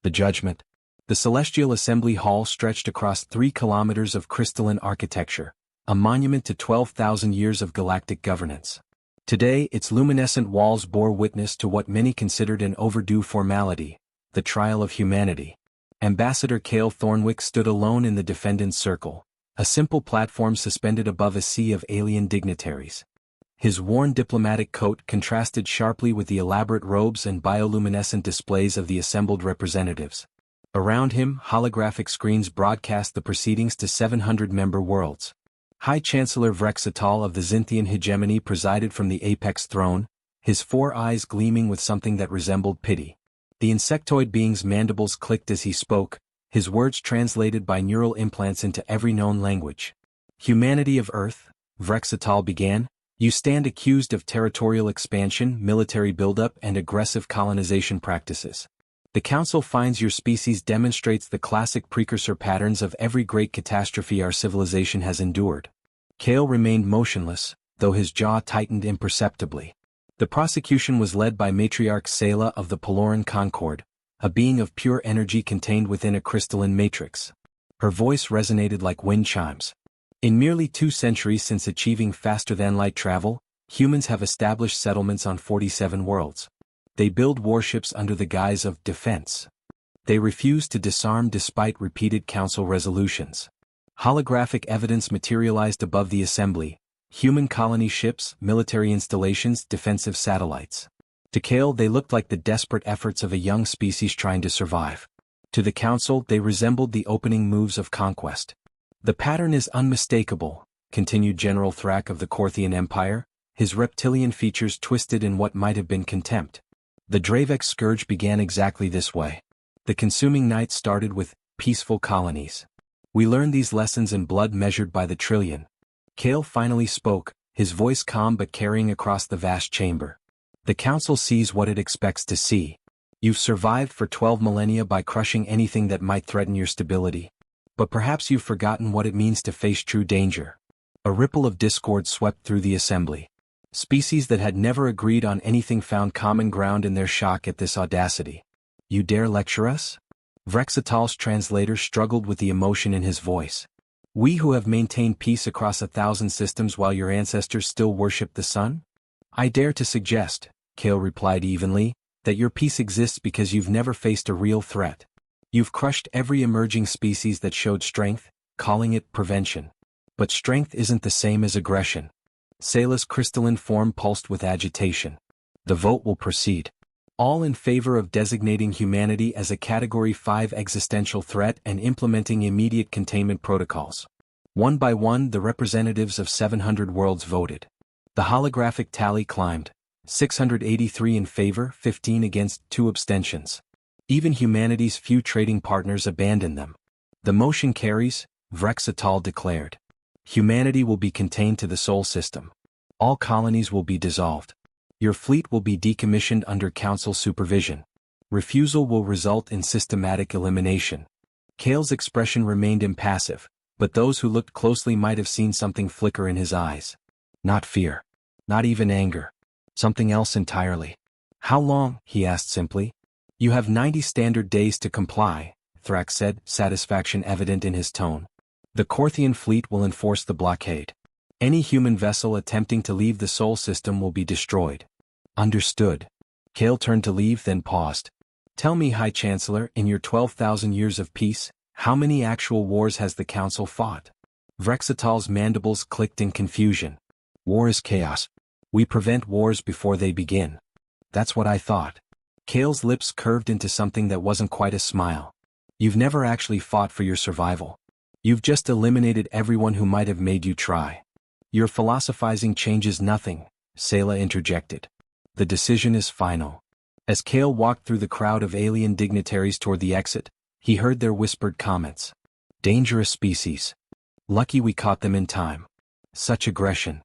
The Judgment. The Celestial Assembly Hall stretched across 3 kilometers of crystalline architecture, a monument to 12,000 years of galactic governance. Today, its luminescent walls bore witness to what many considered an overdue formality, the trial of humanity. Ambassador Cale Thornwick stood alone in the defendant's circle, a simple platform suspended above a sea of alien dignitaries. His worn diplomatic coat contrasted sharply with the elaborate robes and bioluminescent displays of the assembled representatives. Around him, holographic screens broadcast the proceedings to 700-member worlds. High Chancellor Vrexatal of the Zintian hegemony presided from the apex throne, his 4 eyes gleaming with something that resembled pity. The insectoid being's mandibles clicked as he spoke, his words translated by neural implants into every known language. Humanity of Earth, Vrexatal began, you stand accused of territorial expansion, military buildup, and aggressive colonization practices. The Council finds your species demonstrates the classic precursor patterns of every great catastrophe our civilization has endured. Cale remained motionless, though his jaw tightened imperceptibly. The prosecution was led by Matriarch Selah of the Peloran Concord, a being of pure energy contained within a crystalline matrix. Her voice resonated like wind chimes. In merely 2 centuries since achieving faster-than-light travel, humans have established settlements on 47 worlds. They build warships under the guise of defense. They refuse to disarm despite repeated council resolutions. Holographic evidence materialized above the assembly: human colony ships, military installations, defensive satellites. To Cale they looked like the desperate efforts of a young species trying to survive. To the Council they resembled the opening moves of conquest. The pattern is unmistakable, continued General Thrak of the Korthian Empire, his reptilian features twisted in what might have been contempt. The Dravek scourge began exactly this way. The consuming night started with peaceful colonies. We learned these lessons in blood measured by the trillion. Cale finally spoke, his voice calm but carrying across the vast chamber. The Council sees what it expects to see. You've survived for 12 millennia by crushing anything that might threaten your stability. But perhaps you've forgotten what it means to face true danger. A ripple of discord swept through the assembly. Species that had never agreed on anything found common ground in their shock at this audacity. You dare lecture us? Vrexatal's translator struggled with the emotion in his voice. We who have maintained peace across 1,000 systems while your ancestors still worship the sun? I dare to suggest, Cale replied evenly, that your peace exists because you've never faced a real threat. You've crushed every emerging species that showed strength, calling it prevention. But strength isn't the same as aggression. Selah's crystalline form pulsed with agitation. The vote will proceed. All in favor of designating humanity as a Category 5 existential threat and implementing immediate containment protocols. One by one the representatives of 700 worlds voted. The holographic tally climbed. 683 in favor, 15 against, 2 abstentions. Even humanity's few trading partners abandoned them. The motion carries, Vrexatal declared. Humanity will be contained to the Sol system. All colonies will be dissolved. Your fleet will be decommissioned under Council supervision. Refusal will result in systematic elimination. Cale's expression remained impassive, but those who looked closely might have seen something flicker in his eyes. Not fear. Not even anger. Something else entirely. How long? He asked simply. You have 90 standard days to comply, Thrak said, satisfaction evident in his tone. The Korthian fleet will enforce the blockade. Any human vessel attempting to leave the Sol system will be destroyed. Understood. Cale turned to leave, then paused. Tell me, High Chancellor, in your 12,000 years of peace, how many actual wars has the Council fought? Vrexatal's mandibles clicked in confusion. War is chaos. We prevent wars before they begin. That's what I thought. Cale's lips curved into something that wasn't quite a smile. You've never actually fought for your survival. You've just eliminated everyone who might have made you try. Your philosophizing changes nothing, Selah interjected. The decision is final. As Cale walked through the crowd of alien dignitaries toward the exit, he heard their whispered comments. Dangerous species. Lucky we caught them in time. Such aggression.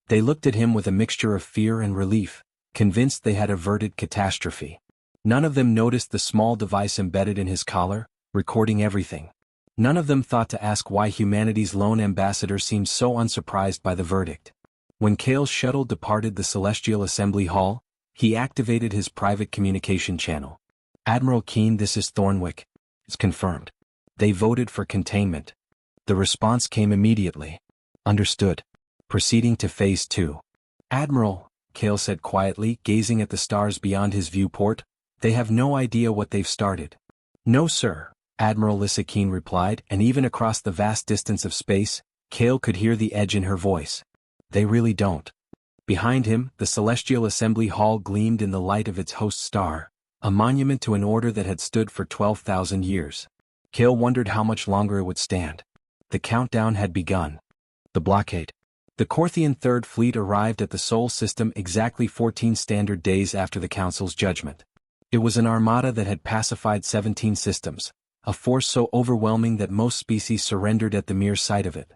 They looked at him with a mixture of fear and relief, convinced they had averted catastrophe. None of them noticed the small device embedded in his collar, recording everything. None of them thought to ask why humanity's lone ambassador seemed so unsurprised by the verdict. When Cale's shuttle departed the Celestial Assembly Hall, he activated his private communication channel. Admiral Keen, this is Thornwick. It's confirmed. They voted for containment. The response came immediately. Understood. Proceeding to Phase 2. Admiral, Kale said quietly, gazing at the stars beyond his viewport, they have no idea what they've started. No sir, Admiral Lissa Keen replied, and even across the vast distance of space, Kale could hear the edge in her voice. They really don't. Behind him, the Celestial Assembly Hall gleamed in the light of its host star, a monument to an order that had stood for 12,000 years. Kale wondered how much longer it would stand. The countdown had begun. The blockade. The Corthian Third Fleet arrived at the Sol system exactly 14 standard days after the Council's judgment. It was an armada that had pacified 17 systems, a force so overwhelming that most species surrendered at the mere sight of it.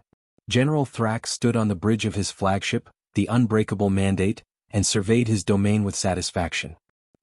General Thrax stood on the bridge of his flagship, the Unbreakable Mandate, and surveyed his domain with satisfaction.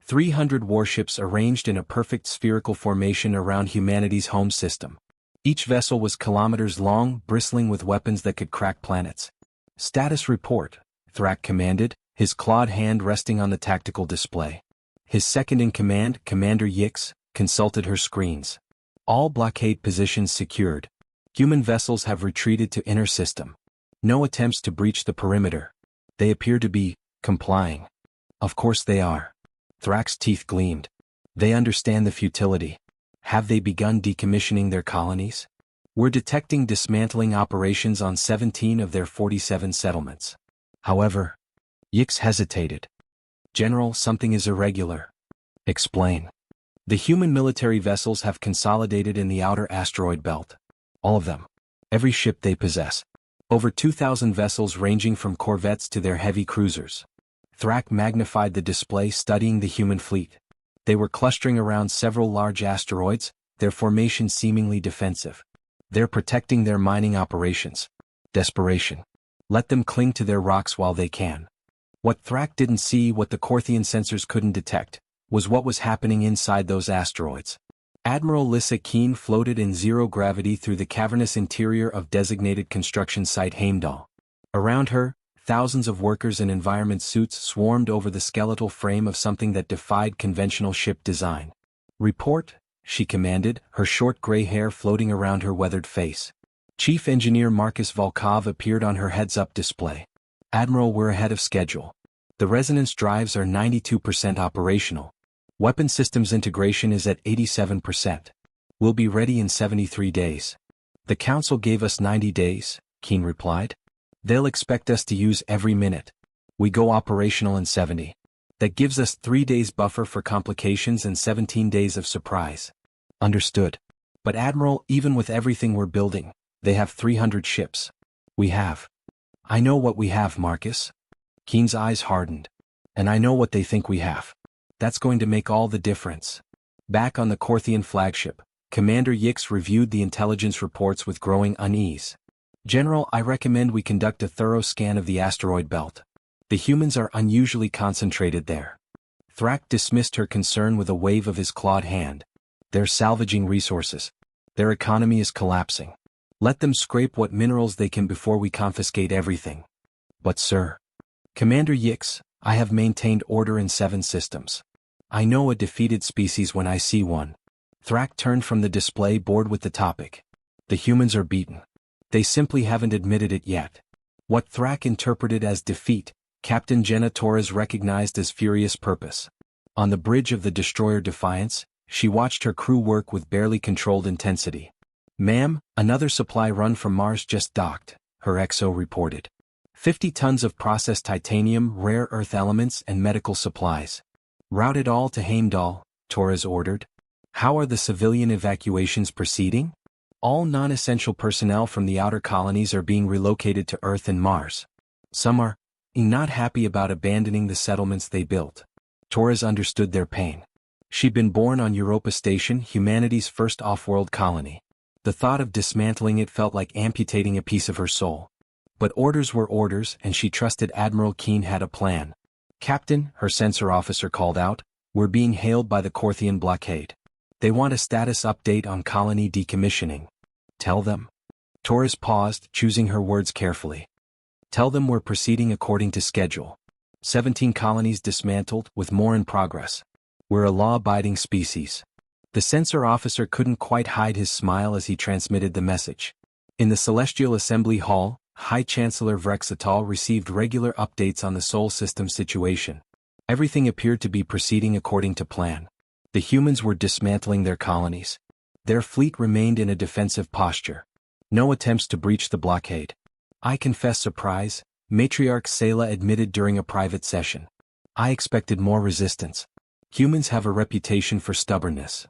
300 warships arranged in a perfect spherical formation around humanity's home system. Each vessel was kilometers long, bristling with weapons that could crack planets. Status report, Thrax commanded, his clawed hand resting on the tactical display. His second-in-command, Commander Yix, consulted her screens. All blockade positions secured. Human vessels have retreated to inner system. No attempts to breach the perimeter. They appear to be complying. Of course they are. Thrax's teeth gleamed. They understand the futility. Have they begun decommissioning their colonies? We're detecting dismantling operations on 17 of their 47 settlements. However, Yix hesitated. General, something is irregular. Explain. The human military vessels have consolidated in the outer asteroid belt. All of them. Every ship they possess. Over 2,000 vessels ranging from corvettes to their heavy cruisers. Thrax magnified the display, studying the human fleet. They were clustering around several large asteroids, their formation seemingly defensive. They're protecting their mining operations. Desperation. Let them cling to their rocks while they can. What Thrax didn't see, what the Corthian sensors couldn't detect, was what was happening inside those asteroids. Admiral Lissa Keen floated in zero gravity through the cavernous interior of designated construction site Heimdall. Around her, thousands of workers in environment suits swarmed over the skeletal frame of something that defied conventional ship design. Report, she commanded, her short gray hair floating around her weathered face. Chief Engineer Marcus Volkov appeared on her heads-up display. Admiral, we're ahead of schedule. The resonance drives are 92% operational. Weapon systems integration is at 87%. We'll be ready in 73 days. The Council gave us 90 days, Keen replied. They'll expect us to use every minute. We go operational in 70. That gives us 3 days buffer for complications and 17 days of surprise. Understood. But Admiral, even with everything we're building, they have 300 ships. We have. I know what we have, Marcus. Keen's eyes hardened. And I know what they think we have. That's going to make all the difference. Back on the Corthian flagship, Commander Yix reviewed the intelligence reports with growing unease. General, I recommend we conduct a thorough scan of the asteroid belt. The humans are unusually concentrated there. Thrax dismissed her concern with a wave of his clawed hand. They're salvaging resources. Their economy is collapsing. Let them scrape what minerals they can before we confiscate everything. But sir, Commander Yix, I have maintained order in 7 systems. I know a defeated species when I see one. Thrax turned from the display, bored with the topic. The humans are beaten. They simply haven't admitted it yet. What Thrax interpreted as defeat, Captain Jenna Torres recognized as furious purpose. On the bridge of the destroyer Defiance, she watched her crew work with barely controlled intensity. Ma'am, another supply run from Mars just docked, her XO reported. 50 tons of processed titanium, rare earth elements, and medical supplies. Route it all to Heimdall, Torres ordered. How are the civilian evacuations proceeding? All non-essential personnel from the outer colonies are being relocated to Earth and Mars. Some are not happy about abandoning the settlements they built. Torres understood their pain. She'd been born on Europa Station, humanity's first off-world colony. The thought of dismantling it felt like amputating a piece of her soul. But orders were orders, and she trusted Admiral Keen had a plan. Captain, her sensor officer called out, we're being hailed by the Corthian blockade. They want a status update on colony decommissioning. Tell them. Torres paused, choosing her words carefully. Tell them we're proceeding according to schedule. 17 colonies dismantled, with more in progress. We're a law-abiding species. The sensor officer couldn't quite hide his smile as he transmitted the message. In the Celestial Assembly Hall, High Chancellor Vrexatal received regular updates on the Sol system situation. Everything appeared to be proceeding according to plan. The humans were dismantling their colonies. Their fleet remained in a defensive posture. No attempts to breach the blockade. I confess surprise, Matriarch Sela admitted during a private session. I expected more resistance. Humans have a reputation for stubbornness.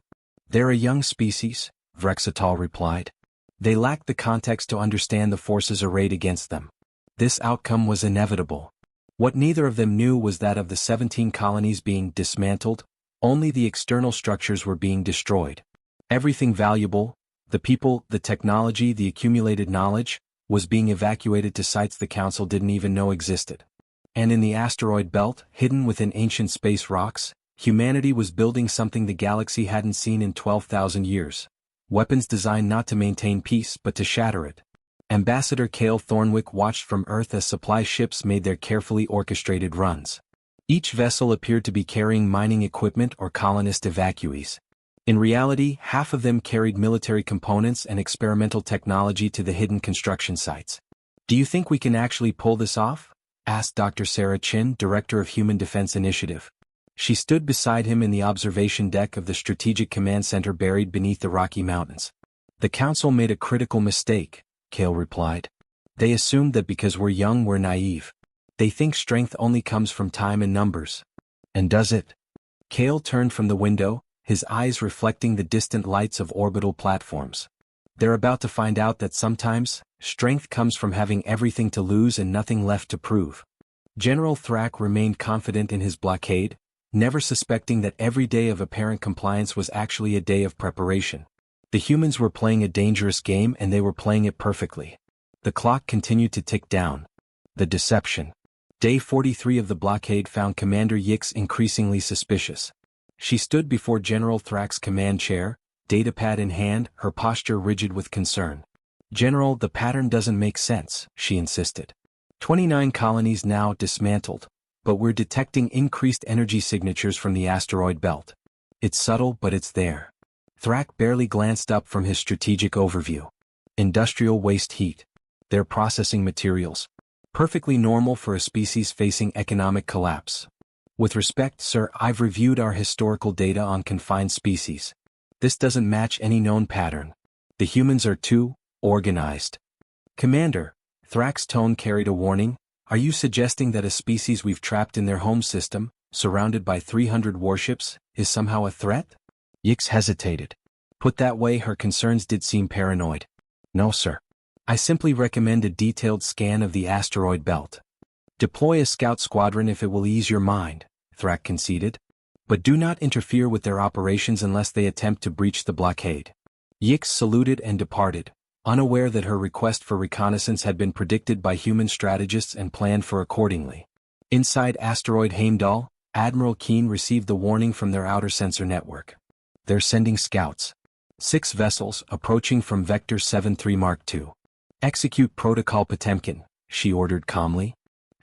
They're a young species, Vrexatal replied. They lack the context to understand the forces arrayed against them. This outcome was inevitable. What neither of them knew was that of the 17 colonies being dismantled, only the external structures were being destroyed. Everything valuable, the people, the technology, the accumulated knowledge, was being evacuated to sites the Council didn't even know existed. And in the asteroid belt, hidden within ancient space rocks, humanity was building something the galaxy hadn't seen in 12,000 years. Weapons designed not to maintain peace but to shatter it. Ambassador Cale Thornwick watched from Earth as supply ships made their carefully orchestrated runs. Each vessel appeared to be carrying mining equipment or colonist evacuees. In reality, half of them carried military components and experimental technology to the hidden construction sites. "Do you think we can actually pull this off?" asked Dr. Sarah Chin, Director of Human Defense Initiative. She stood beside him in the observation deck of the Strategic Command Center buried beneath the Rocky Mountains. "The Council made a critical mistake," Cale replied. "They assumed that because we're young we're naive. They think strength only comes from time and numbers. And does it?" Cale turned from the window, his eyes reflecting the distant lights of orbital platforms. "They're about to find out that sometimes, strength comes from having everything to lose and nothing left to prove." General Thrak remained confident in his blockade, never suspecting that every day of apparent compliance was actually a day of preparation. The humans were playing a dangerous game and they were playing it perfectly. The clock continued to tick down. The deception. Day 43 of the blockade found Commander Yix increasingly suspicious. She stood before General Thrak's command chair, datapad in hand, her posture rigid with concern. "General, the pattern doesn't make sense," she insisted. 29 colonies now dismantled, but we're detecting increased energy signatures from the asteroid belt. It's subtle but it's there. Thrak barely glanced up from his strategic overview. Industrial waste heat. They're processing materials. Perfectly normal for a species facing economic collapse. "With respect, sir, I've reviewed our historical data on confined species. This doesn't match any known pattern. The humans are too organized." "Commander," Thrak's tone carried a warning, "are you suggesting that a species we've trapped in their home system, surrounded by 300 warships, is somehow a threat?" Yix hesitated. Put that way, her concerns did seem paranoid. "No, sir. I simply recommend a detailed scan of the asteroid belt. Deploy a scout squadron if it will ease your mind," Thrak conceded. "But do not interfere with their operations unless they attempt to breach the blockade." Yix saluted and departed, unaware that her request for reconnaissance had been predicted by human strategists and planned for accordingly. Inside asteroid Heimdall, Admiral Keen received the warning from their outer sensor network. "They're sending scouts. 6 vessels approaching from Vector 73 Mark II. Execute Protocol Potemkin," she ordered calmly.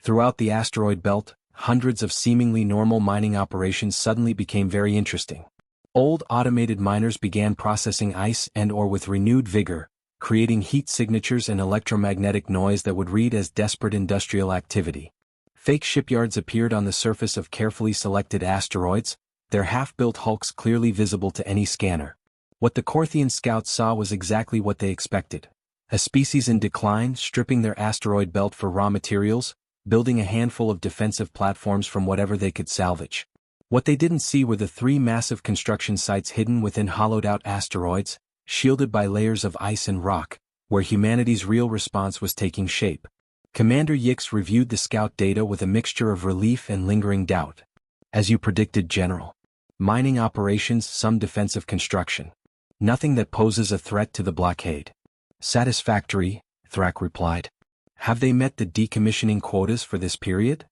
Throughout the asteroid belt, hundreds of seemingly normal mining operations suddenly became very interesting. Old automated miners began processing ice and ore with renewed vigor, creating heat signatures and electromagnetic noise that would read as desperate industrial activity. Fake shipyards appeared on the surface of carefully selected asteroids, their half-built hulks clearly visible to any scanner. What the Korthian scouts saw was exactly what they expected. A species in decline, stripping their asteroid belt for raw materials, building a handful of defensive platforms from whatever they could salvage. What they didn't see were the 3 massive construction sites hidden within hollowed-out asteroids, shielded by layers of ice and rock, where humanity's real response was taking shape. Commander Yix reviewed the scout data with a mixture of relief and lingering doubt. "As you predicted, General. Mining operations, some defensive construction. Nothing that poses a threat to the blockade." "Satisfactory," Thrak replied. "Have they met the decommissioning quotas for this period?"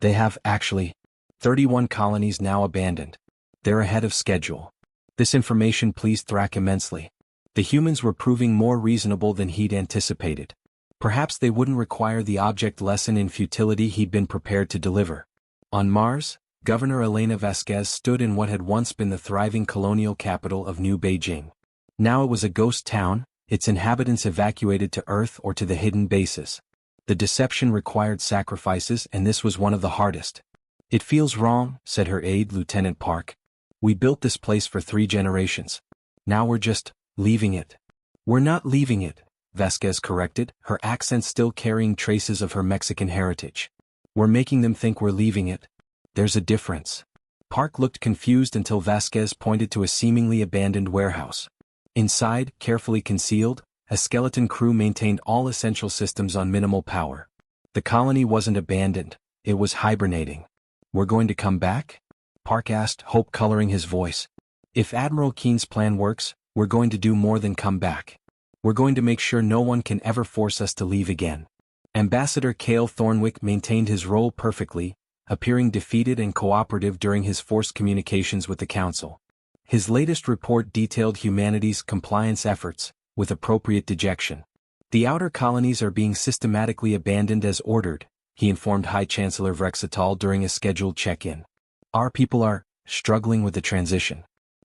"They have, actually. 31 colonies now abandoned. They're ahead of schedule." This information pleased Thrak immensely. The humans were proving more reasonable than he'd anticipated. Perhaps they wouldn't require the object lesson in futility he'd been prepared to deliver. On Mars, Governor Elena Vasquez stood in what had once been the thriving colonial capital of New Beijing. Now it was a ghost town, its inhabitants evacuated to Earth or to the hidden bases. The deception required sacrifices, and this was one of the hardest. "It feels wrong," said her aide, Lieutenant Park. "We built this place for 3 generations. Now we're just leaving it." "We're not leaving it," Vasquez corrected, her accent still carrying traces of her Mexican heritage. "We're making them think we're leaving it. There's a difference." Park looked confused until Vasquez pointed to a seemingly abandoned warehouse. Inside, carefully concealed, a skeleton crew maintained all essential systems on minimal power. The colony wasn't abandoned, it was hibernating. "We're going to come back?" Park asked, hope coloring his voice. "If Admiral Keen's plan works, we're going to do more than come back. We're going to make sure no one can ever force us to leave again." Ambassador Cale Thornwick maintained his role perfectly, appearing defeated and cooperative during his forced communications with the Council. His latest report detailed humanity's compliance efforts, with appropriate dejection. "The outer colonies are being systematically abandoned as ordered," he informed High Chancellor Vrexatal during a scheduled check-in. "Our people are struggling with the transition.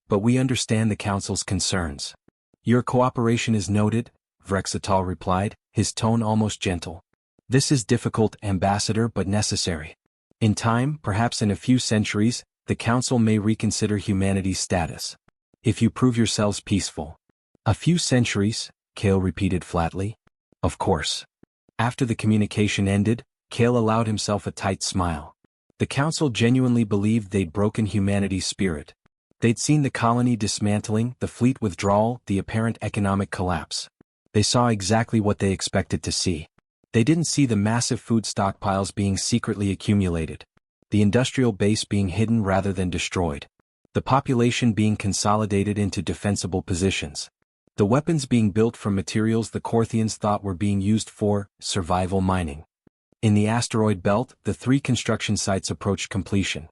But we understand the Council's concerns." "Your cooperation is noted," Vrexatal replied, his tone almost gentle. "This is difficult, Ambassador, but necessary. In time, perhaps in a few centuries, the Council may reconsider humanity's status. If you prove yourselves peaceful." "A few centuries," Cale repeated flatly. "Of course." After the communication ended, Cale allowed himself a tight smile. The Council genuinely believed they'd broken humanity's spirit. They'd seen the colony dismantling, the fleet withdrawal, the apparent economic collapse. They saw exactly what they expected to see. They didn't see the massive food stockpiles being secretly accumulated, the industrial base being hidden rather than destroyed, the population being consolidated into defensible positions, the weapons being built from materials the Corthians thought were being used for survival mining. In the asteroid belt, the 3 construction sites approached completion.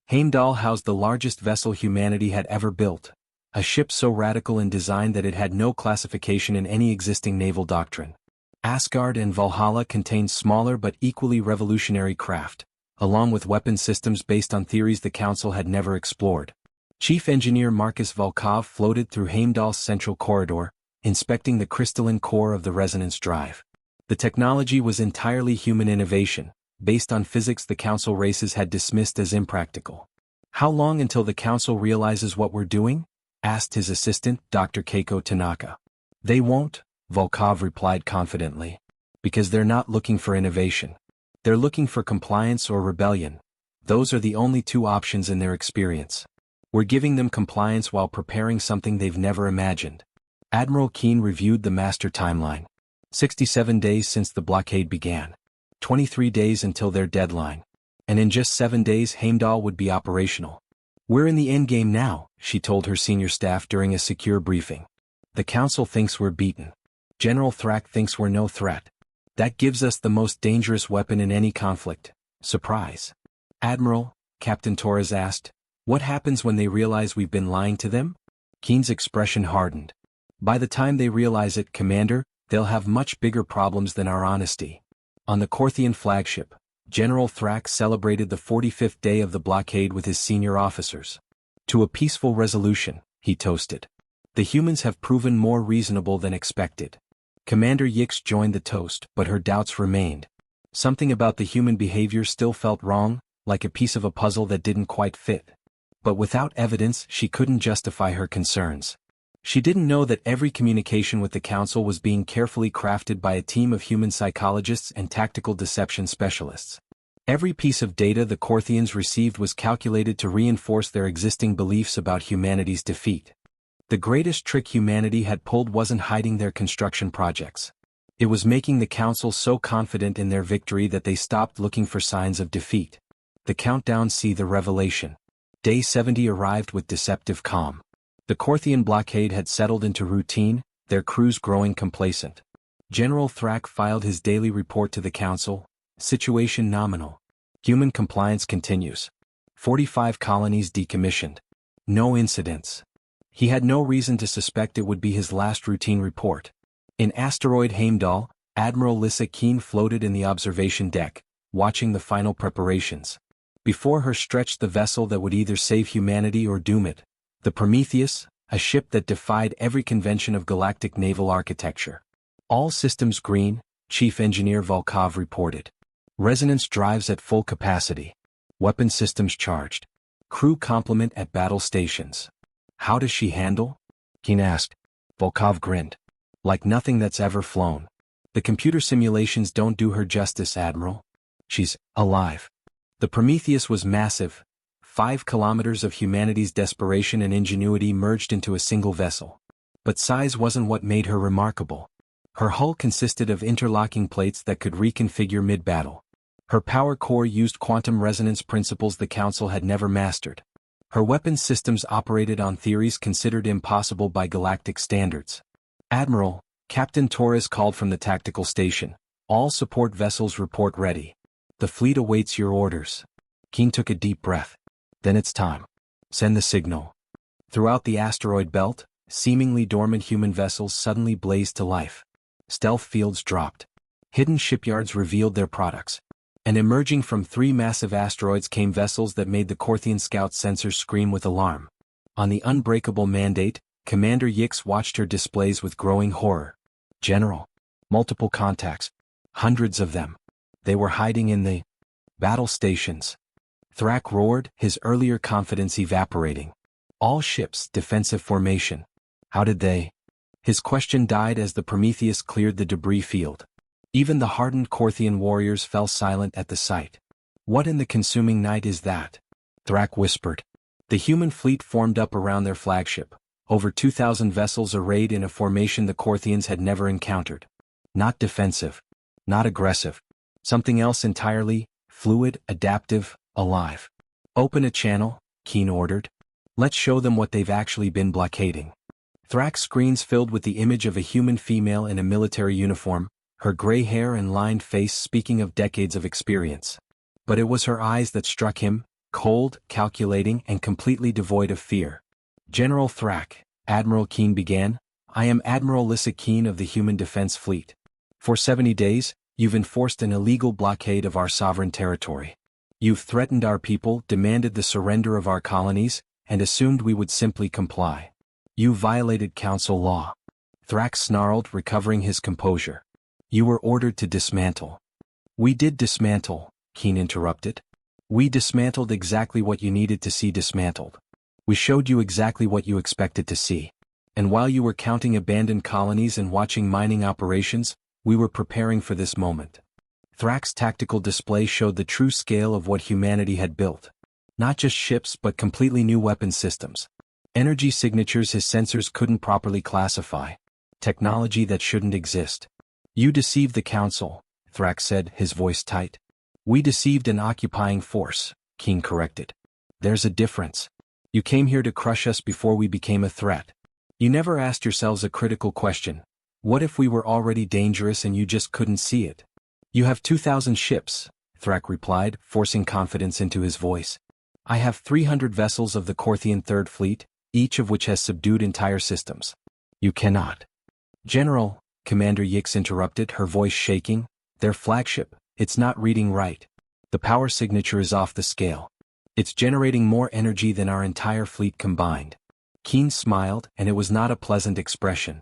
Heimdall housed the largest vessel humanity had ever built, a ship so radical in design that it had no classification in any existing naval doctrine. Asgard and Valhalla contained smaller but equally revolutionary craft, along with weapon systems based on theories the Council had never explored. Chief Engineer Marcus Volkov floated through Heimdall's central corridor, inspecting the crystalline core of the resonance drive. The technology was entirely human innovation, based on physics the Council races had dismissed as impractical. "How long until the Council realizes what we're doing?" asked his assistant, Dr. Keiko Tanaka. "They won't," Volkov replied confidently. "Because they're not looking for innovation. They're looking for compliance or rebellion. Those are the only 2 options in their experience. We're giving them compliance while preparing something they've never imagined." Admiral Keen reviewed the master timeline. 67 days since the blockade began. 23 days until their deadline. And in just 7 days Heimdall would be operational. "We're in the endgame now," she told her senior staff during a secure briefing. "The Council thinks we're beaten. General Thrak thinks we're no threat. That gives us the most dangerous weapon in any conflict: surprise." "Admiral," Captain Torres asked, "what happens when they realize we've been lying to them?" Keen's expression hardened. "By the time they realize it, Commander, they'll have much bigger problems than our honesty." On the Corthian flagship, General Thrak celebrated the 45th day of the blockade with his senior officers. "To a peaceful resolution," he toasted. "The humans have proven more reasonable than expected." Commander Yix joined the toast, but her doubts remained. Something about the human behavior still felt wrong, like a piece of a puzzle that didn't quite fit. But without evidence, she couldn't justify her concerns. She didn't know that every communication with the Council was being carefully crafted by a team of human psychologists and tactical deception specialists. Every piece of data the Corthians received was calculated to reinforce their existing beliefs about humanity's defeat. The greatest trick humanity had pulled wasn't hiding their construction projects. It was making the Council so confident in their victory that they stopped looking for signs of defeat. The countdown: see the revelation. Day 70 arrived with deceptive calm. The Corthian blockade had settled into routine, their crews growing complacent. General Thrak filed his daily report to the Council. Situation nominal. Human compliance continues. 45 colonies decommissioned. No incidents. He had no reason to suspect it would be his last routine report. In asteroid Heimdall, Admiral Lissa Keen floated in the observation deck, watching the final preparations. Before her stretched the vessel that would either save humanity or doom it, the Prometheus, a ship that defied every convention of galactic naval architecture. All systems green, Chief Engineer Volkov reported. Resonance drives at full capacity. Weapon systems charged. Crew complement at battle stations. How does she handle? Keen asked. Volkov grinned. Like nothing that's ever flown. The computer simulations don't do her justice, Admiral. She's alive. The Prometheus was massive. 5 kilometers of humanity's desperation and ingenuity merged into a single vessel. But size wasn't what made her remarkable. Her hull consisted of interlocking plates that could reconfigure mid-battle. Her power core used quantum resonance principles the Council had never mastered. Her weapons systems operated on theories considered impossible by galactic standards. Admiral, Captain Torres called from the tactical station. All support vessels report ready. The fleet awaits your orders. Keen took a deep breath. Then it's time. Send the signal. Throughout the asteroid belt, seemingly dormant human vessels suddenly blazed to life. Stealth fields dropped. Hidden shipyards revealed their products. And emerging from 3 massive asteroids came vessels that made the Corthian scout sensors scream with alarm. On the unbreakable mandate, Commander Yix watched her displays with growing horror. General. Multiple contacts. Hundreds of them. They were hiding in the battle stations. Thrak roared, his earlier confidence evaporating. All ships, defensive formation. How did they? His question died as the Prometheus cleared the debris field. Even the hardened Corthian warriors fell silent at the sight. What in the consuming night is that? Thrak whispered. The human fleet formed up around their flagship. Over 2,000 vessels arrayed in a formation the Corthians had never encountered. Not defensive. Not aggressive. Something else entirely, fluid, adaptive, alive. Open a channel, Keen ordered. Let's show them what they've actually been blockading. Thrak's screens filled with the image of a human female in a military uniform, her gray hair and lined face speaking of decades of experience. But it was her eyes that struck him, cold, calculating, and completely devoid of fear. General Thrak, Admiral Keen began, I am Admiral Lissa Keen of the Human Defense Fleet. For 70 days, you've enforced an illegal blockade of our sovereign territory. You've threatened our people, demanded the surrender of our colonies, and assumed we would simply comply. You violated Council law. Thrak snarled, recovering his composure. You were ordered to dismantle. We did dismantle, Keen interrupted. We dismantled exactly what you needed to see dismantled. We showed you exactly what you expected to see. And while you were counting abandoned colonies and watching mining operations, we were preparing for this moment. Thrak's tactical display showed the true scale of what humanity had built. Not just ships but completely new weapon systems. Energy signatures his sensors couldn't properly classify. Technology that shouldn't exist. You deceived the Council, Thrak said, his voice tight. We deceived an occupying force, Keen corrected. There's a difference. You came here to crush us before we became a threat. You never asked yourselves a critical question. What if we were already dangerous and you just couldn't see it? You have 2,000 ships, Thrak replied, forcing confidence into his voice. I have 300 vessels of the Corthian Third Fleet, each of which has subdued entire systems. You cannot. General, Commander Yix interrupted, her voice shaking, their flagship, it's not reading right. The power signature is off the scale. It's generating more energy than our entire fleet combined. Keen smiled, and it was not a pleasant expression.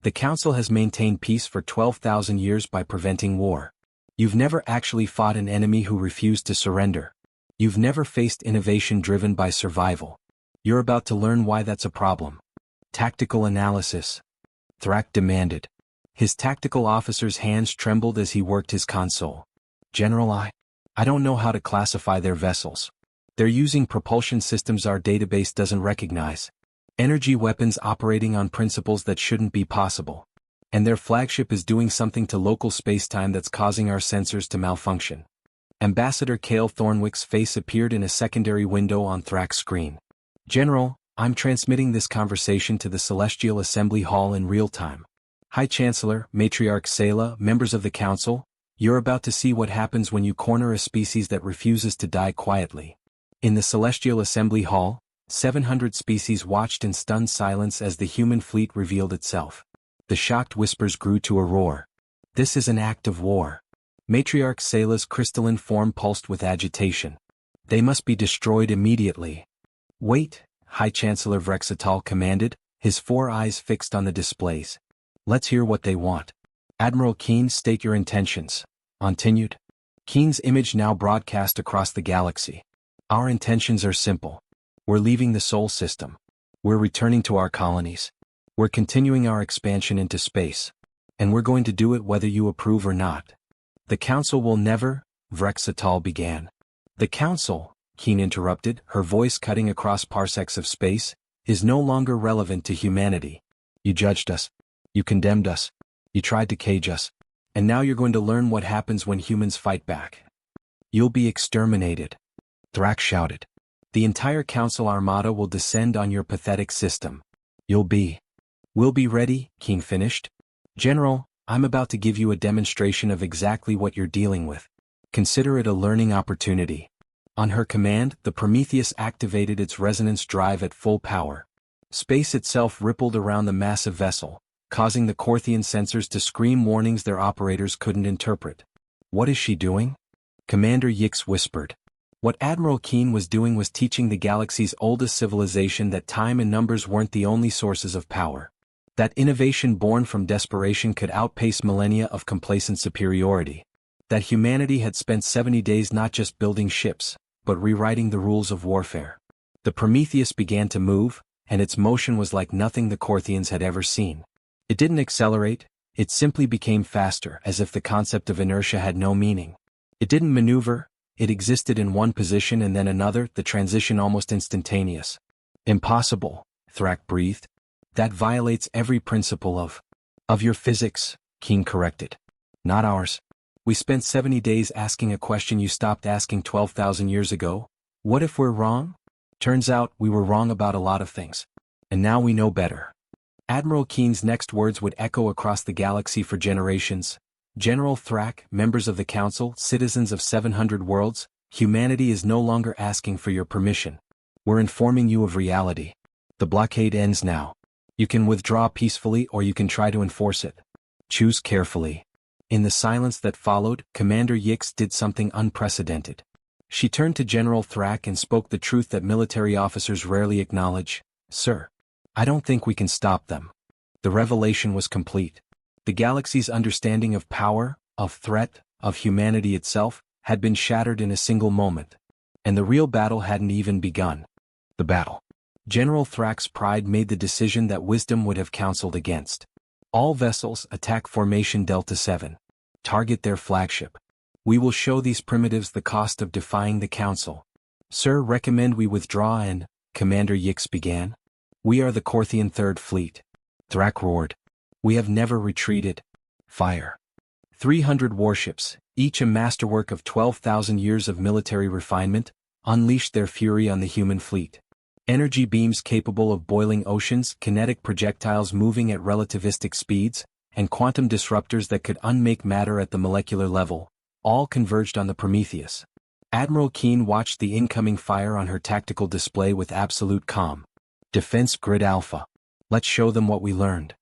The Council has maintained peace for 12,000 years by preventing war. You've never actually fought an enemy who refused to surrender. You've never faced innovation driven by survival. You're about to learn why that's a problem. Tactical analysis. Thrak demanded. His tactical officer's hands trembled as he worked his console. General, I don't know how to classify their vessels. They're using propulsion systems our database doesn't recognize. Energy weapons operating on principles that shouldn't be possible. And their flagship is doing something to local spacetime that's causing our sensors to malfunction. Ambassador Cale Thornwick's face appeared in a secondary window on Thrak's screen. General, I'm transmitting this conversation to the Celestial Assembly Hall in real time. High Chancellor, Matriarch Sela, members of the Council, you're about to see what happens when you corner a species that refuses to die quietly. In the Celestial Assembly Hall, 700 species watched in stunned silence as the human fleet revealed itself. The shocked whispers grew to a roar. This is an act of war. Matriarch Sela's crystalline form pulsed with agitation. They must be destroyed immediately. Wait, High Chancellor Vrexatal commanded, his 4 eyes fixed on the displays. Let's hear what they want. Admiral Keen, state your intentions. Continued. Keen's image now broadcast across the galaxy. Our intentions are simple. We're leaving the Sol system. We're returning to our colonies. We're continuing our expansion into space. And we're going to do it whether you approve or not. The Council will never, Vrexatal began. The Council, Keen interrupted, her voice cutting across parsecs of space, is no longer relevant to humanity. You judged us. You condemned us. You tried to cage us. And now you're going to learn what happens when humans fight back. You'll be exterminated. Thrak shouted. The entire Council Armada will descend on your pathetic system. We'll be ready, Keen finished. General, I'm about to give you a demonstration of exactly what you're dealing with. Consider it a learning opportunity. On her command, the Prometheus activated its resonance drive at full power. Space itself rippled around the massive vessel, causing the Korthian sensors to scream warnings their operators couldn't interpret. What is she doing? Commander Yix whispered. What Admiral Keen was doing was teaching the galaxy's oldest civilization that time and numbers weren't the only sources of power. That innovation born from desperation could outpace millennia of complacent superiority. That humanity had spent 70 days not just building ships, but rewriting the rules of warfare. The Prometheus began to move, and its motion was like nothing the Korthians had ever seen. It didn't accelerate, it simply became faster, as if the concept of inertia had no meaning. It didn't maneuver, it existed in one position and then another, the transition almost instantaneous. Impossible, Thrak breathed. That violates every principle of your physics, Keen corrected. Not ours. We spent 70 days asking a question you stopped asking 12,000 years ago. What if we're wrong? Turns out we were wrong about a lot of things. And now we know better. Admiral Keen's next words would echo across the galaxy for generations. General Thrak, members of the Council, citizens of 700 worlds, humanity is no longer asking for your permission. We're informing you of reality. The blockade ends now. You can withdraw peacefully or you can try to enforce it. Choose carefully. In the silence that followed, Commander Yix did something unprecedented. She turned to General Thrak and spoke the truth that military officers rarely acknowledge. Sir, I don't think we can stop them. The revelation was complete. The galaxy's understanding of power, of threat, of humanity itself, had been shattered in a single moment. And the real battle hadn't even begun. The battle. General Thrak's pride made the decision that wisdom would have counseled against. All vessels attack Formation Delta 7. Target their flagship. We will show these primitives the cost of defying the Council. Sir, recommend we withdraw and, Commander Yix began. We are the Korthian Third Fleet. Thrak roared. We have never retreated. Fire. 300 warships, each a masterwork of 12,000 years of military refinement, unleashed their fury on the human fleet. Energy beams capable of boiling oceans, kinetic projectiles moving at relativistic speeds, and quantum disruptors that could unmake matter at the molecular level, all converged on the Prometheus. Admiral Keen watched the incoming fire on her tactical display with absolute calm. Defense Grid Alpha. Let's show them what we learned.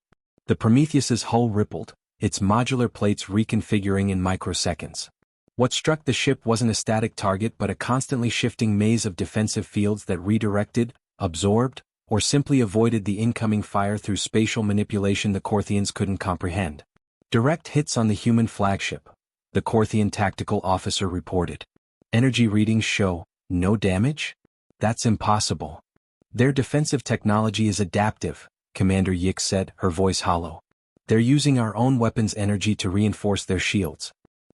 The Prometheus's hull rippled, its modular plates reconfiguring in microseconds. What struck the ship wasn't a static target but a constantly shifting maze of defensive fields that redirected, absorbed, or simply avoided the incoming fire through spatial manipulation the Korthians couldn't comprehend. Direct hits on the human flagship, the Korthian tactical officer reported. Energy readings show no damage? That's impossible. Their defensive technology is adaptive, Commander Yix said, her voice hollow. They're using our own weapons' energy to reinforce their shields.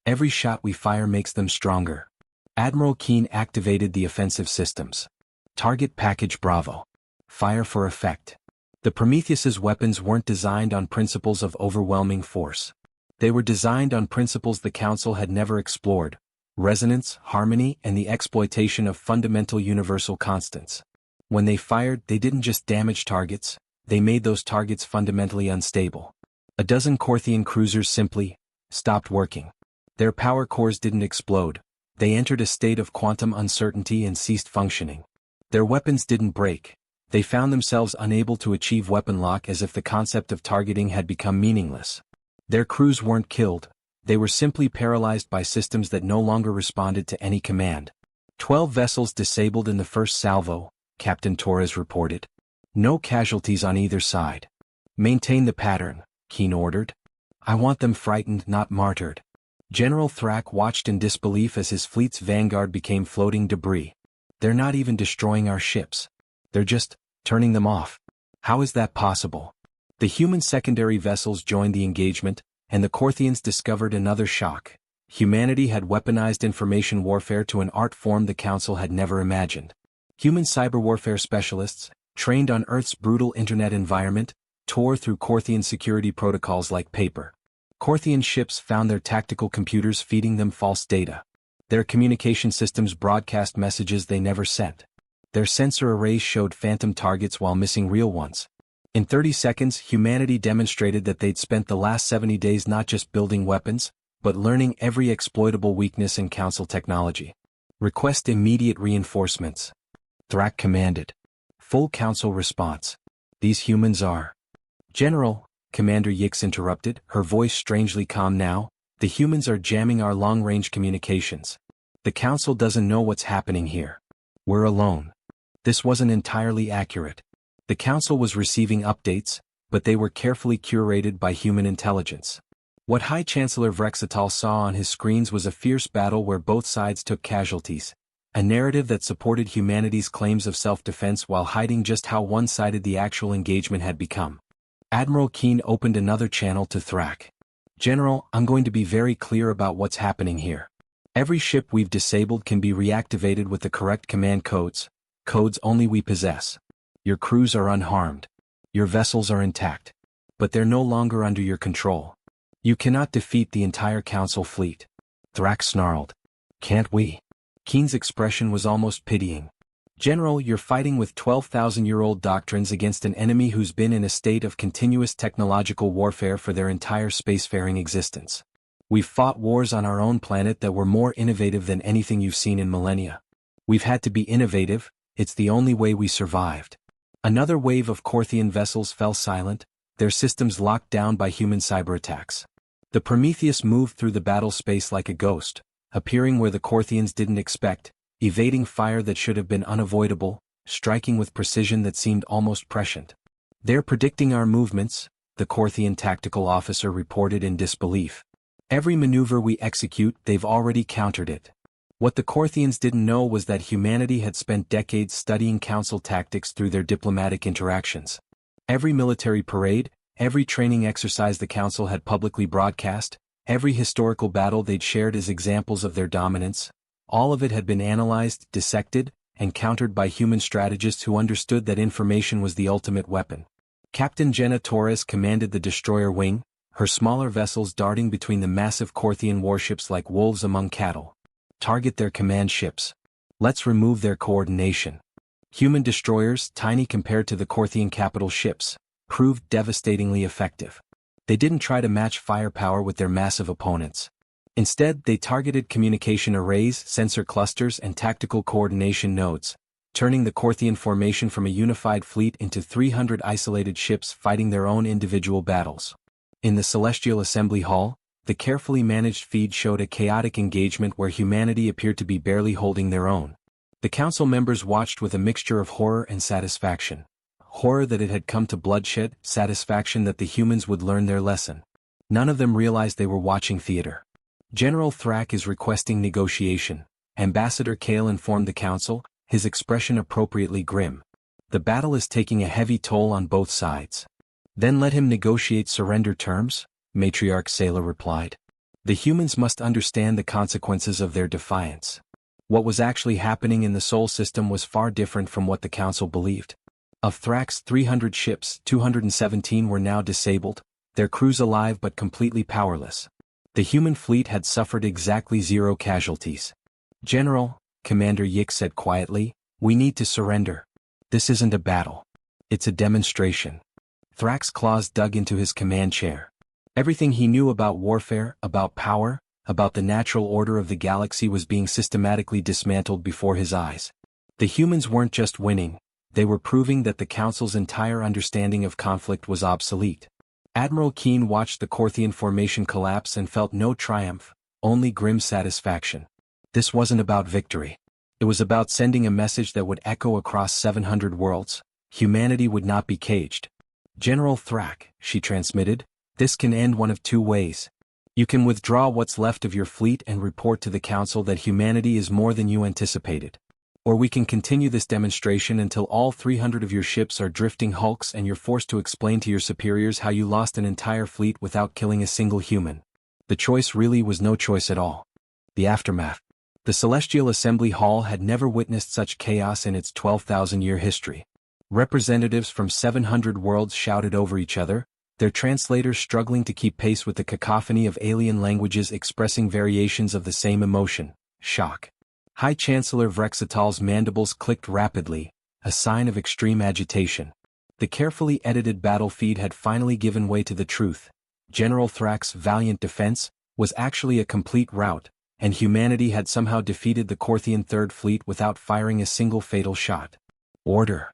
Every shot we fire makes them stronger. Admiral Keen activated the offensive systems. Target Package Bravo. Fire for effect. The Prometheus's weapons weren't designed on principles of overwhelming force. They were designed on principles the Council had never explored: resonance, harmony, and the exploitation of fundamental universal constants. When they fired, they didn't just damage targets, they made those targets fundamentally unstable. A dozen Korthian cruisers simply stopped working. Their power cores didn't explode. They entered a state of quantum uncertainty and ceased functioning. Their weapons didn't break. They found themselves unable to achieve weapon lock, as if the concept of targeting had become meaningless. Their crews weren't killed. They were simply paralyzed by systems that no longer responded to any command. 12 vessels disabled in the first salvo, Captain Torres reported. No casualties on either side. Maintain the pattern, Keen ordered. I want them frightened, not martyred. General Thrak watched in disbelief as his fleet's vanguard became floating debris. They're not even destroying our ships. They're just turning them off. How is that possible? The human secondary vessels joined the engagement, and the Corthians discovered another shock. Humanity had weaponized information warfare to an art form the Council had never imagined. Human cyber warfare specialists, trained on Earth's brutal internet environment, tore through Corthian security protocols like paper. Corthian ships found their tactical computers feeding them false data. Their communication systems broadcast messages they never sent. Their sensor arrays showed phantom targets while missing real ones. In 30 seconds, humanity demonstrated that they'd spent the last 70 days not just building weapons, but learning every exploitable weakness in Council technology. Request immediate reinforcements. Thrak commanded. Full Council response. These humans are. General, Commander Yix interrupted, her voice strangely calm now. The humans are jamming our long-range communications. The Council doesn't know what's happening here. We're alone. This wasn't entirely accurate. The Council was receiving updates, but they were carefully curated by human intelligence. What High Chancellor Vrexatal saw on his screens was a fierce battle where both sides took casualties, a narrative that supported humanity's claims of self-defense while hiding just how one-sided the actual engagement had become. Admiral Keen opened another channel to Thrak. General, I'm going to be very clear about what's happening here. Every ship we've disabled can be reactivated with the correct command codes only we possess. Your crews are unharmed. Your vessels are intact. But they're no longer under your control. You cannot defeat the entire Council fleet. Thrak snarled. Can't we? Keen's expression was almost pitying. General, you're fighting with 12,000-year-old doctrines against an enemy who's been in a state of continuous technological warfare for their entire spacefaring existence. We've fought wars on our own planet that were more innovative than anything you've seen in millennia. We've had to be innovative, it's the only way we survived. Another wave of Corthian vessels fell silent, their systems locked down by human cyber attacks. The Prometheus moved through the battle space like a ghost, appearing where the Corthians didn't expect, evading fire that should have been unavoidable, striking with precision that seemed almost prescient. They're predicting our movements, the Corthian tactical officer reported in disbelief. Every maneuver we execute, they've already countered it. What the Corthians didn't know was that humanity had spent decades studying Council tactics through their diplomatic interactions. Every military parade, every training exercise the Council had publicly broadcast, every historical battle they'd shared as examples of their dominance, all of it had been analyzed, dissected, and countered by human strategists who understood that information was the ultimate weapon. Captain Jenna Torres commanded the destroyer wing, her smaller vessels darting between the massive Corthian warships like wolves among cattle. Target their command ships. Let's remove their coordination. Human destroyers, tiny compared to the Corthian capital ships, proved devastatingly effective. They didn't try to match firepower with their massive opponents. Instead, they targeted communication arrays, sensor clusters, and tactical coordination nodes, turning the Corthian formation from a unified fleet into 300 isolated ships fighting their own individual battles. In the Celestial Assembly Hall, the carefully managed feed showed a chaotic engagement where humanity appeared to be barely holding their own. The Council members watched with a mixture of horror and satisfaction. Horror that it had come to bloodshed, satisfaction that the humans would learn their lesson. None of them realized they were watching theater. General Thrak is requesting negotiation, Ambassador Kale informed the Council, his expression appropriately grim. The battle is taking a heavy toll on both sides. Then let him negotiate surrender terms, Matriarch Sela replied. The humans must understand the consequences of their defiance. What was actually happening in the Sol system was far different from what the Council believed. Of Thrak's 300 ships, 217 were now disabled, their crews alive but completely powerless. The human fleet had suffered exactly 0 casualties. General, Commander Yik said quietly, we need to surrender. This isn't a battle. It's a demonstration. Thrak's claws dug into his command chair. Everything he knew about warfare, about power, about the natural order of the galaxy was being systematically dismantled before his eyes. The humans weren't just winning, they were proving that the Council's entire understanding of conflict was obsolete. Admiral Keen watched the Corthian formation collapse and felt no triumph, only grim satisfaction. This wasn't about victory. It was about sending a message that would echo across 700 worlds. Humanity would not be caged. General Thrak, she transmitted, this can end one of two ways. You can withdraw what's left of your fleet and report to the Council that humanity is more than you anticipated. Or we can continue this demonstration until all 300 of your ships are drifting hulks and you're forced to explain to your superiors how you lost an entire fleet without killing a single human. The choice really was no choice at all. The aftermath. The Celestial Assembly Hall had never witnessed such chaos in its 12,000-year history. Representatives from 700 worlds shouted over each other, their translators struggling to keep pace with the cacophony of alien languages expressing variations of the same emotion, shock. High Chancellor Vrexatal's mandibles clicked rapidly, a sign of extreme agitation. The carefully edited battle feed had finally given way to the truth. General Thrak's valiant defense was actually a complete rout, and humanity had somehow defeated the Korthian Third Fleet without firing a single fatal shot. Order!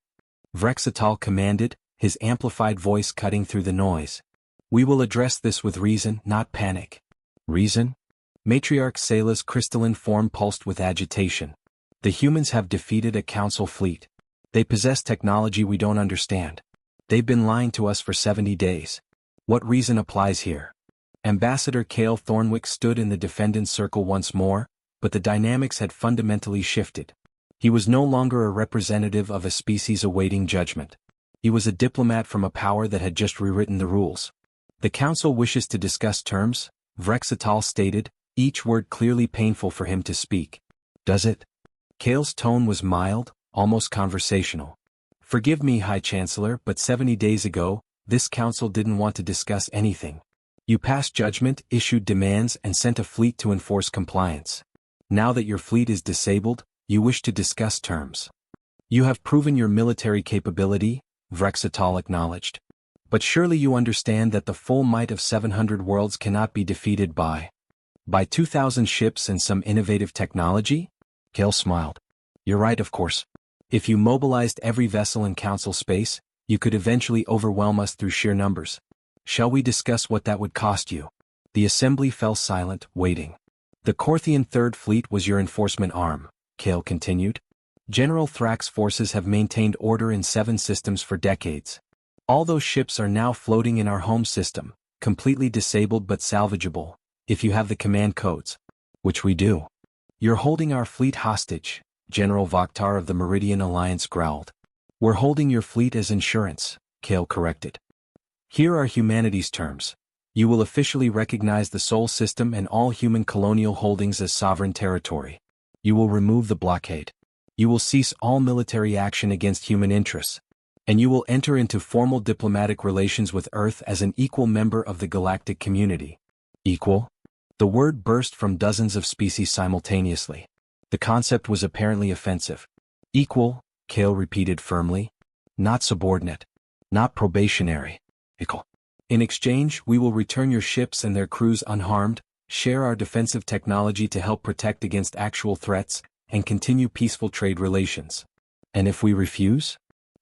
Vrexatal commanded, his amplified voice cutting through the noise. We will address this with reason, not panic. Reason? Matriarch Sayla's crystalline form pulsed with agitation. The humans have defeated a council fleet. They possess technology we don't understand. They've been lying to us for 70 days. What reason applies here? Ambassador Cale Thornwick stood in the defendant's circle once more, but the dynamics had fundamentally shifted. He was no longer a representative of a species awaiting judgment. He was a diplomat from a power that had just rewritten the rules. The council wishes to discuss terms, Vrexatal stated, each word clearly painful for him to speak. Does it? Cale's tone was mild, almost conversational. Forgive me, High Chancellor, but 70 days ago, this council didn't want to discuss anything. You passed judgment, issued demands, and sent a fleet to enforce compliance. Now that your fleet is disabled, you wish to discuss terms. You have proven your military capability, Vrexatal acknowledged. But surely you understand that the full might of 700 worlds cannot be defeated by 2,000 ships and some innovative technology? Cale smiled. You're right, of course. If you mobilized every vessel in council space, you could eventually overwhelm us through sheer numbers. Shall we discuss what that would cost you? The assembly fell silent, waiting. The Korthian Third Fleet was your enforcement arm, Cale continued. General Thrak's forces have maintained order in 7 systems for decades. All those ships are now floating in our home system, completely disabled but salvageable, if you have the command codes. Which we do. You're holding our fleet hostage, General Vokhtar of the Meridian Alliance growled. We're holding your fleet as insurance, Cale corrected. Here are humanity's terms. You will officially recognize the Sol system and all human colonial holdings as sovereign territory. You will remove the blockade. You will cease all military action against human interests. And you will enter into formal diplomatic relations with Earth as an equal member of the galactic community. Equal? The word burst from dozens of species simultaneously. The concept was apparently offensive. Equal, Cale repeated firmly. Not subordinate. Not probationary. Equal. In exchange, we will return your ships and their crews unharmed, share our defensive technology to help protect against actual threats, and continue peaceful trade relations. And if we refuse?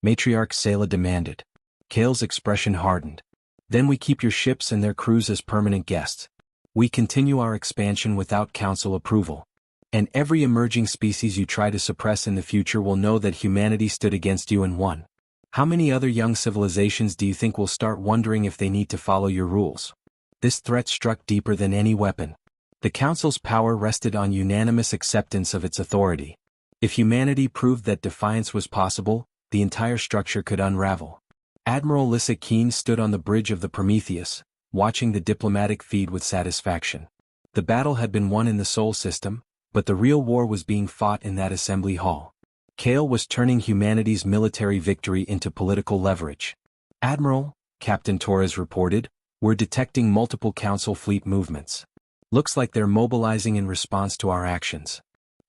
Matriarch Sayla demanded. Cale's expression hardened. Then we keep your ships and their crews as permanent guests. We continue our expansion without council approval. And every emerging species you try to suppress in the future will know that humanity stood against you and won. How many other young civilizations do you think will start wondering if they need to follow your rules? This threat struck deeper than any weapon. The Council's power rested on unanimous acceptance of its authority. If humanity proved that defiance was possible, the entire structure could unravel. Admiral Lissa Keen stood on the bridge of the Prometheus, watching the diplomatic feed with satisfaction. The battle had been won in the Sol system, but the real war was being fought in that assembly hall. Cale was turning humanity's military victory into political leverage. Admiral, Captain Torres reported, we're detecting multiple Council fleet movements. Looks like they're mobilizing in response to our actions.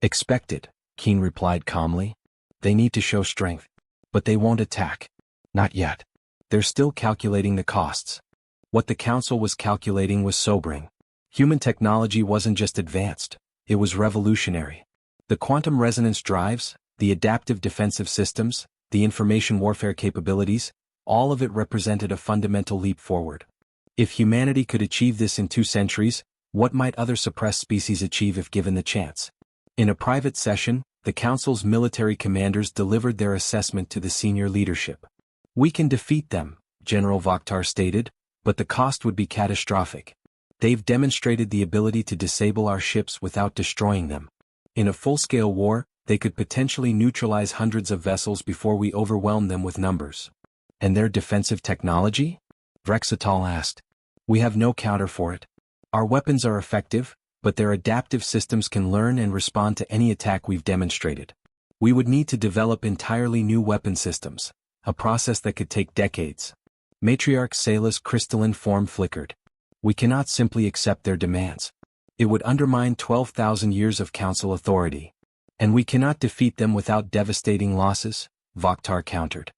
Expected, Keen replied calmly. They need to show strength. But they won't attack. Not yet. They're still calculating the costs. What the Council was calculating was sobering. Human technology wasn't just advanced, it was revolutionary. The quantum resonance drives, the adaptive defensive systems, the information warfare capabilities, all of it represented a fundamental leap forward. If humanity could achieve this in 2 centuries, what might other suppressed species achieve if given the chance? In a private session, the Council's military commanders delivered their assessment to the senior leadership. "We can defeat them," General Vokhtar stated, "but the cost would be catastrophic. They've demonstrated the ability to disable our ships without destroying them. In a full-scale war, they could potentially neutralize hundreds of vessels before we overwhelm them with numbers." "And their defensive technology?" Vrexatal asked. "We have no counter for it. Our weapons are effective, but their adaptive systems can learn and respond to any attack we've demonstrated. We would need to develop entirely new weapon systems, a process that could take decades." Matriarch Sayla's crystalline form flickered. "We cannot simply accept their demands. It would undermine 12,000 years of Council authority. And we cannot defeat them without devastating losses," Vokhtar countered.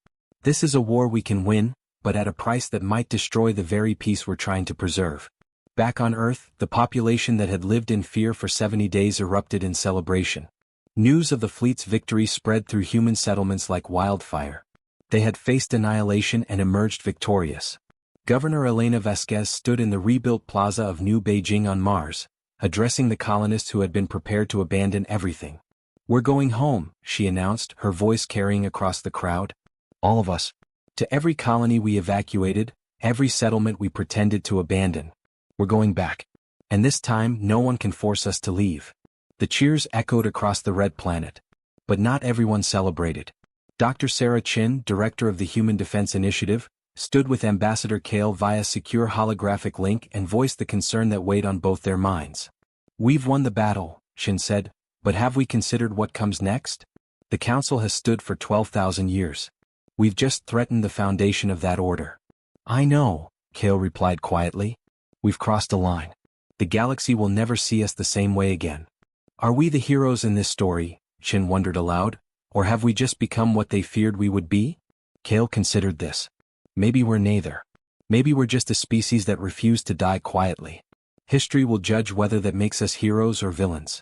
"This is a war we can win, but at a price that might destroy the very peace we're trying to preserve." Back on Earth, the population that had lived in fear for 70 days erupted in celebration. News of the fleet's victory spread through human settlements like wildfire. They had faced annihilation and emerged victorious. Governor Elena Vasquez stood in the rebuilt plaza of New Beijing on Mars, addressing the colonists who had been prepared to abandon everything. "We're going home," she announced, her voice carrying across the crowd. "All of us. To every colony we evacuated, every settlement we pretended to abandon. We're going back. And this time no one can force us to leave." The cheers echoed across the red planet. But not everyone celebrated. Dr. Sarah Chin, director of the Human Defense Initiative, stood with Ambassador Kale via secure holographic link and voiced the concern that weighed on both their minds. "We've won the battle," Chin said, "but have we considered what comes next? The Council has stood for 12,000 years. We've just threatened the foundation of that order." "I know," Kale replied quietly. "We've crossed a line. The galaxy will never see us the same way again." "Are we the heroes in this story?" Chin wondered aloud. "Or have we just become what they feared we would be?" Kale considered this. "Maybe we're neither. Maybe we're just a species that refused to die quietly. History will judge whether that makes us heroes or villains."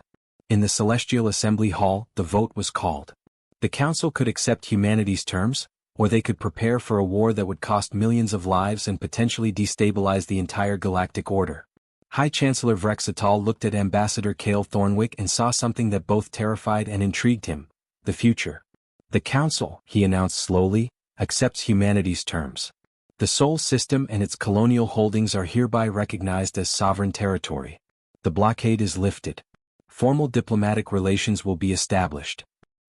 In the Celestial Assembly Hall, the vote was called. The Council could accept humanity's terms, or they could prepare for a war that would cost millions of lives and potentially destabilize the entire galactic order. High Chancellor Vrexatal looked at Ambassador Kale Thornwick and saw something that both terrified and intrigued him: the future. "The Council," he announced slowly, "accepts humanity's terms. The Sol system and its colonial holdings are hereby recognized as sovereign territory. The blockade is lifted. Formal diplomatic relations will be established."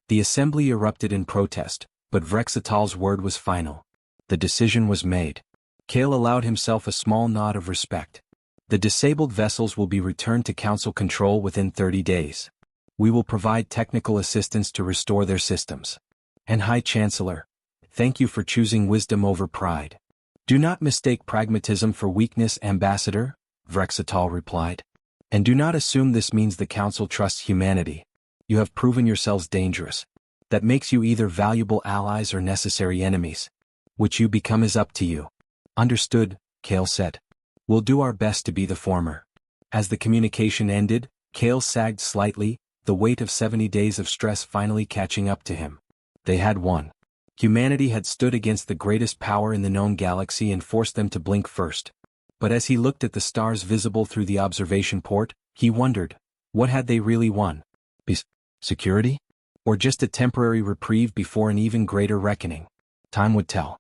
The assembly erupted in protest, but Vrexatal's word was final. The decision was made. Kale allowed himself a small nod of respect. "The disabled vessels will be returned to Council control within 30 days. We will provide technical assistance to restore their systems. And High Chancellor, thank you for choosing wisdom over pride." "Do not mistake pragmatism for weakness, Ambassador," Vrexatal replied. "And do not assume this means the Council trusts humanity. You have proven yourselves dangerous. That makes you either valuable allies or necessary enemies. Which you become is up to you." "Understood," Kale said. "We'll do our best to be the former." As the communication ended, Kale sagged slightly, the weight of 70 days of stress finally catching up to him. They had won. Humanity had stood against the greatest power in the known galaxy and forced them to blink first. But as he looked at the stars visible through the observation port, he wondered, what had they really won? Peace? Security? Or just a temporary reprieve before an even greater reckoning? Time would tell.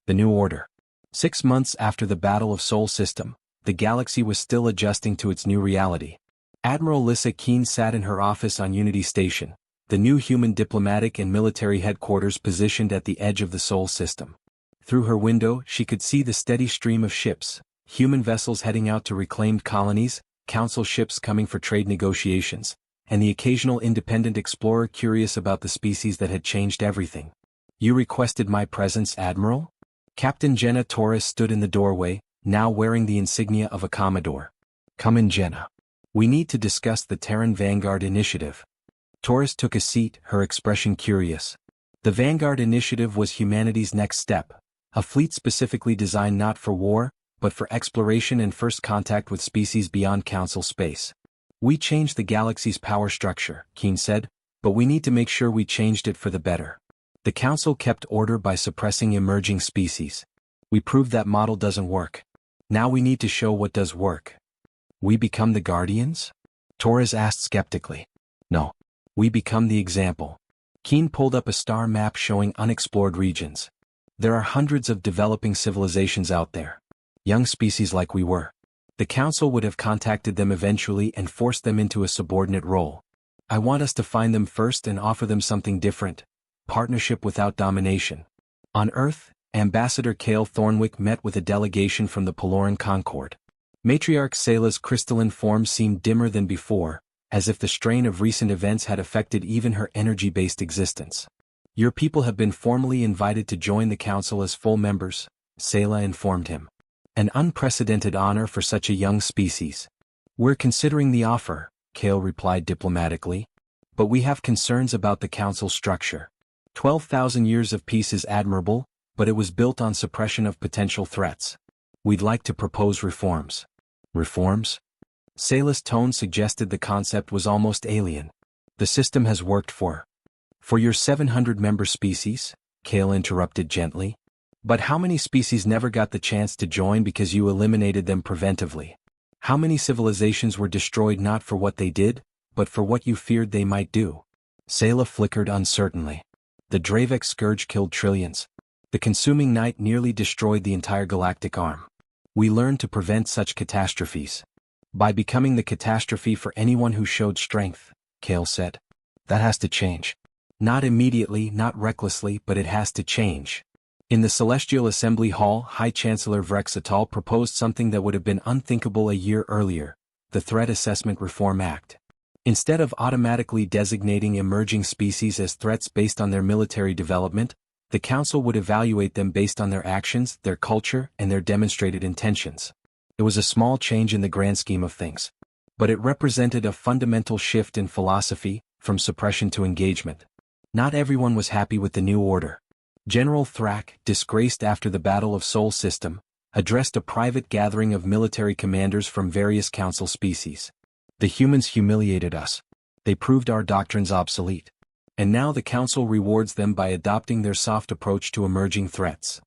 The New Order. 6 months after the Battle of Sol System, the galaxy was still adjusting to its new reality. Admiral Lissa Keen sat in her office on Unity Station, the new human diplomatic and military headquarters positioned at the edge of the Sol System. Through her window, she could see the steady stream of ships, human vessels heading out to reclaimed colonies, council ships coming for trade negotiations, and the occasional independent explorer curious about the species that had changed everything. "You requested my presence, Admiral?" Captain Jenna Torres stood in the doorway, now wearing the insignia of a Commodore. "Come in, Jenna. We need to discuss the Terran Vanguard Initiative." Torres took a seat, her expression curious. The Vanguard Initiative was humanity's next step, a fleet specifically designed not for war, but for exploration and first contact with species beyond Council space. "We changed the galaxy's power structure," Keen said, "but we need to make sure we changed it for the better. The Council kept order by suppressing emerging species. We proved that model doesn't work. Now we need to show what does work." "We become the Guardians?" Torres asked skeptically. "No. We become the example. Keen pulled up a star map showing unexplored regions. There are hundreds of developing civilizations out there. Young species like we were. The Council would have contacted them eventually and forced them into a subordinate role. I want us to find them first and offer them something different. Partnership without domination. On Earth, Ambassador Cale Thornwick met with a delegation from the Paloran Concord. Matriarch Sayla's crystalline form seemed dimmer than before, as if the strain of recent events had affected even her energy-based existence. Your people have been formally invited to join the Council as full members, Sayla informed him. An unprecedented honor for such a young species. We're considering the offer, Cale replied diplomatically. But we have concerns about the Council structure. 12,000 years of peace is admirable, but it was built on suppression of potential threats. We'd like to propose reforms. Reforms? Sayla's tone suggested the concept was almost alien. The system has worked for your 700-member species, Cale interrupted gently. But how many species never got the chance to join because you eliminated them preventively? How many civilizations were destroyed not for what they did, but for what you feared they might do? Sayla flickered uncertainly. The Dravek scourge killed trillions. The consuming night nearly destroyed the entire galactic arm. We learned to prevent such catastrophes. By becoming the catastrophe for anyone who showed strength, Cale said. That has to change. Not immediately, not recklessly, but it has to change. In the Celestial Assembly Hall, High Chancellor Vrexatal proposed something that would have been unthinkable a year earlier, the Threat Assessment Reform Act. Instead of automatically designating emerging species as threats based on their military development, the Council would evaluate them based on their actions, their culture, and their demonstrated intentions. It was a small change in the grand scheme of things. But it represented a fundamental shift in philosophy, from suppression to engagement. Not everyone was happy with the new order. General Thrak, disgraced after the Battle of Sol System, addressed a private gathering of military commanders from various Council species. The humans humiliated us. They proved our doctrines obsolete. And now the Council rewards them by adopting their soft approach to emerging threats.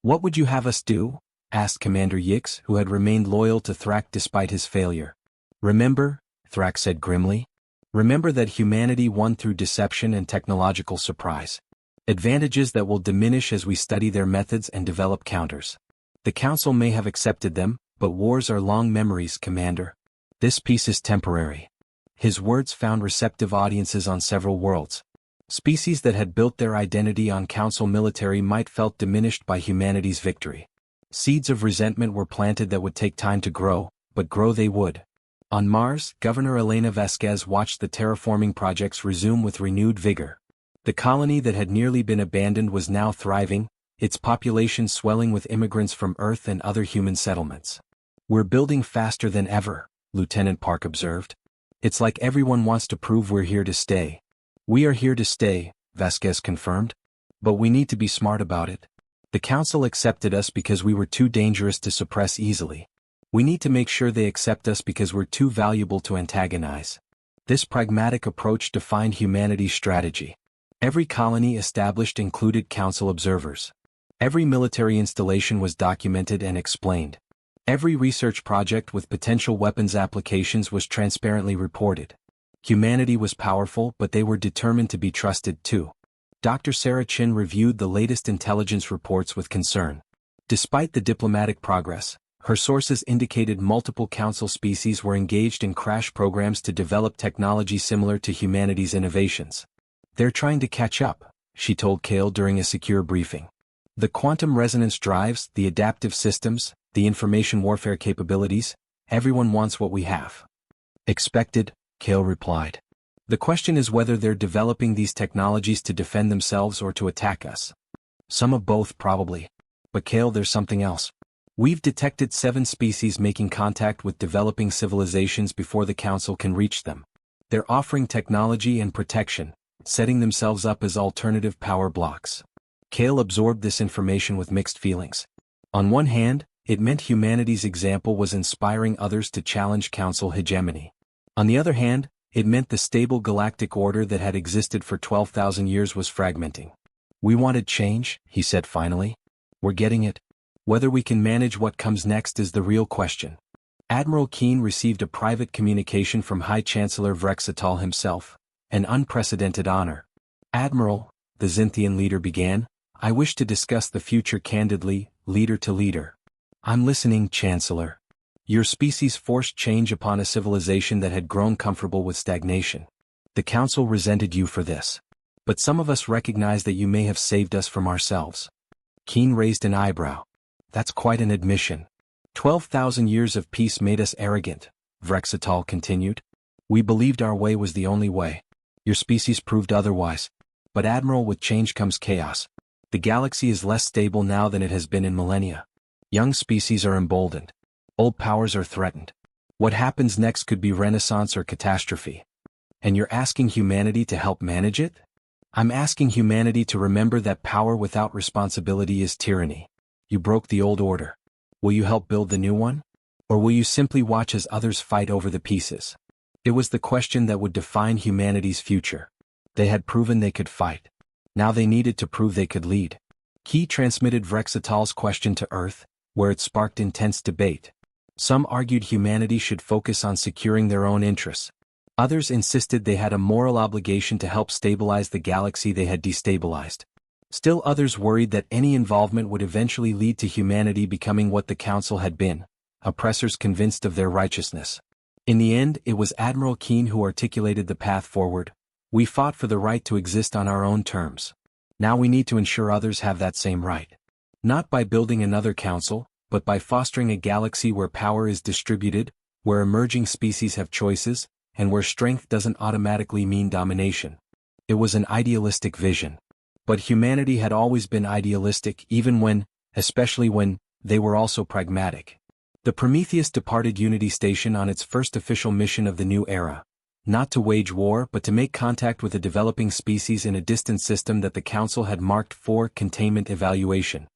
What would you have us do? Asked Commander Yix, who had remained loyal to Thrak despite his failure. Remember, Thrak said grimly. Remember that humanity won through deception and technological surprise. Advantages that will diminish as we study their methods and develop counters. The Council may have accepted them, but wars are long memories, Commander. This peace is temporary. His words found receptive audiences on several worlds. Species that had built their identity on Council military might felt diminished by humanity's victory. Seeds of resentment were planted that would take time to grow, but grow they would. On Mars, Governor Elena Vasquez watched the terraforming projects resume with renewed vigor. The colony that had nearly been abandoned was now thriving, its population swelling with immigrants from Earth and other human settlements. We're building faster than ever, Lieutenant Park observed. It's like everyone wants to prove we're here to stay. We are here to stay, Vasquez confirmed. But we need to be smart about it. The Council accepted us because we were too dangerous to suppress easily. We need to make sure they accept us because we're too valuable to antagonize. This pragmatic approach defined humanity's strategy. Every colony established included Council observers. Every military installation was documented and explained. Every research project with potential weapons applications was transparently reported. Humanity was powerful, but they were determined to be trusted too. Dr. Sarah Chin reviewed the latest intelligence reports with concern. Despite the diplomatic progress, her sources indicated multiple Council species were engaged in crash programs to develop technology similar to humanity's innovations. They're trying to catch up, she told Cale during a secure briefing. The quantum resonance drives, the adaptive systems, the information warfare capabilities, everyone wants what we have. Expected, Cale replied. The question is whether they're developing these technologies to defend themselves or to attack us. Some of both probably. But Cale, there's something else. We've detected 7 species making contact with developing civilizations before the Council can reach them. They're offering technology and protection, setting themselves up as alternative power blocks. Cale absorbed this information with mixed feelings. On one hand, it meant humanity's example was inspiring others to challenge Council hegemony. On the other hand, it meant the stable galactic order that had existed for 12,000 years was fragmenting. We wanted change, he said finally. We're getting it. Whether we can manage what comes next is the real question. Admiral Keen received a private communication from High Chancellor Vrexatal himself, An unprecedented honor. Admiral, the Xinthian leader began, I wish to discuss the future candidly, leader to leader. I'm listening, Chancellor. Your species forced change upon a civilization that had grown comfortable with stagnation. The Council resented you for this. But some of us recognize that you may have saved us from ourselves. Keen raised an eyebrow. That's quite an admission. 12,000 years of peace made us arrogant, Vrexatal continued. We believed our way was the only way. Your species proved otherwise. But Admiral, with change comes chaos. The galaxy is less stable now than it has been in millennia. Young species are emboldened. Old powers are threatened. What happens next could be renaissance or catastrophe. And you're asking humanity to help manage it? I'm asking humanity to remember that power without responsibility is tyranny. You broke the old order. Will you help build the new one? Or will you simply watch as others fight over the pieces? It was the question that would define humanity's future. They had proven they could fight. Now they needed to prove they could lead. Key transmitted Vrexatal's question to Earth, where it sparked intense debate. Some argued humanity should focus on securing their own interests. Others insisted they had a moral obligation to help stabilize the galaxy they had destabilized. Still others worried that any involvement would eventually lead to humanity becoming what the Council had been, oppressors convinced of their righteousness. In the end, it was Admiral Keen who articulated the path forward. We fought for the right to exist on our own terms. Now we need to ensure others have that same right. Not by building another council, but by fostering a galaxy where power is distributed, where emerging species have choices, and where strength doesn't automatically mean domination. It was an idealistic vision. But humanity had always been idealistic even when, especially when, they were also pragmatic. The Prometheus departed Unity Station on its first official mission of the new era. Not to wage war but to make contact with a developing species in a distant system that the Council had marked for containment evaluation.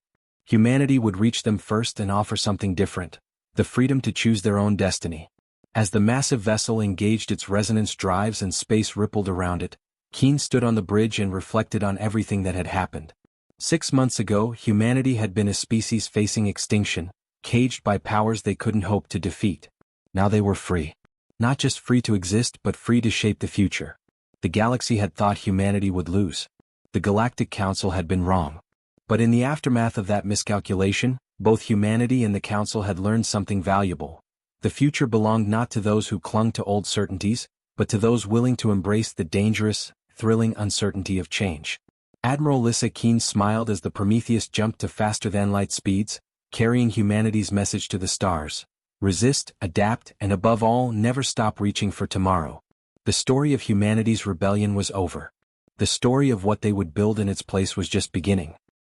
Humanity would reach them first and offer something different, the freedom to choose their own destiny. As the massive vessel engaged its resonance drives and space rippled around it, Keen stood on the bridge and reflected on everything that had happened. 6 months ago, humanity had been a species facing extinction, caged by powers they couldn't hope to defeat. Now they were free. Not just free to exist but free to shape the future. The galaxy had thought humanity would lose. The Galactic Council had been wrong. But in the aftermath of that miscalculation, both humanity and the Council had learned something valuable. The future belonged not to those who clung to old certainties, but to those willing to embrace the dangerous, thrilling uncertainty of change. Admiral Lissa Keen smiled as the Prometheus jumped to faster-than-light speeds, carrying humanity's message to the stars. Resist, adapt, and above all, never stop reaching for tomorrow. The story of humanity's rebellion was over. The story of what they would build in its place was just beginning.